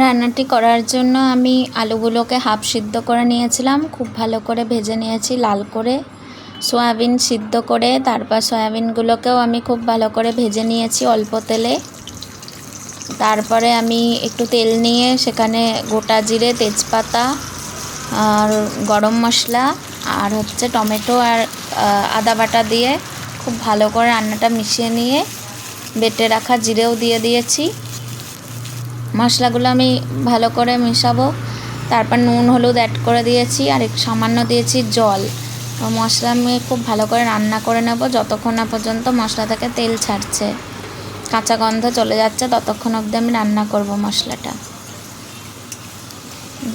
রান্নাটি করার জন্য আমি আলুগুলোকে হাফ সিদ্ধ করে নিয়েছিলাম, খুব ভালো করে ভেজে নিয়েছি লাল করে। সয়াবিন সিদ্ধ করে তারপর সয়াবিনগুলোকেও আমি খুব ভালো করে ভেজে নিয়েছি অল্প তেলে। তারপরে আমি একটু তেল নিয়ে সেখানে গোটা জিরে, তেজপাতা আর গরম মশলা আর টমেটো আর আদা বাটা দিয়ে খুব ভালো করে রান্নাটা মিশিয়ে নিয়ে বেটে রাখা জিরেও দিয়ে দিয়েছি। মশলাগুলো আমি ভালো করে মেশাবো। তারপর নুন হলুদ অ্যাড করে দিয়েছি আর একটু সামান্য দিয়েছি জল। মশলা আমি খুব ভালো করে রান্না করে নেব যতক্ষণ না পর্যন্ত মশলা থেকে তেল ছাড়ছে, কাঁচা গন্ধ চলে যাচ্ছে, ততক্ষণ অবধি আমি রান্না করব মশলাটা।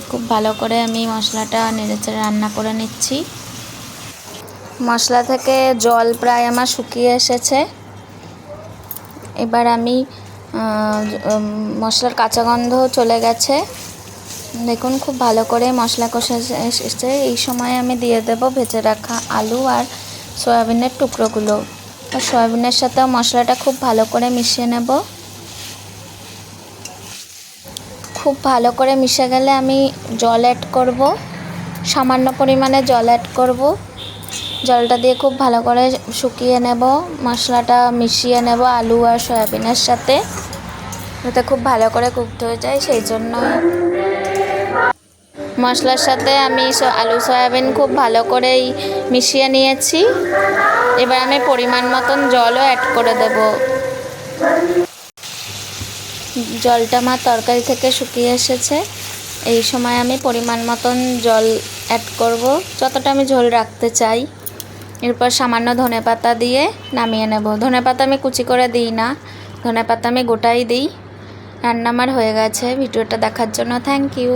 খুব ভালো করে আমি মশলাটা নেড়েচেড়ে রান্না করে নিচ্ছি। মশলা থেকে জল প্রায় আমার শুকিয়ে এসেছে। এবার আমি মশলার কাঁচা গন্ধ চলে গেছে, দেখুন খুব ভালো করে মশলা কষে এসেছে। এই সময় আমি দিয়ে দেব ভেজে রাখা আলু আর সয়াবিনের টুকরোগুলো। সয়াবিনের সাথেও মশলাটা খুব ভালো করে মিশিয়ে নেব। খুব ভালো করে মিশে গেলে আমি জল অ্যাড করব, সামান্য পরিমাণে জল অ্যাড করব। জলটা দিয়ে খুব ভালো করে শুকিয়ে নেব, মশলাটা মিশিয়ে নেব আলু আর সয়াবিনের সাথে, যাতে খুব ভালো করে কুকড হয়ে যায়। সেই জন্য মশলার সাথে আমি আলু সয়াবিন খুব ভালো করেই মিশিয়ে নিয়েছি। এবার আমি পরিমাণ মতন জলও অ্যাড করে দেব। জলটা আমার তরকারি থেকে শুকিয়ে এসেছে। এই সময় আমি পরিমাণ মতন জল অ্যাড করব, যতটা আমি ঝোল রাখতে চাই। এরপর সামান্য ধনেপাতা দিয়ে নামিয়ে নেব। ধনেপাতা আমি কুচি করে দিই না, ধনেপাতা আমি গোটাই দিই। রান্না আমার হয়ে গেছে। ভিডিওটা দেখার জন্য থ্যাংক ইউ।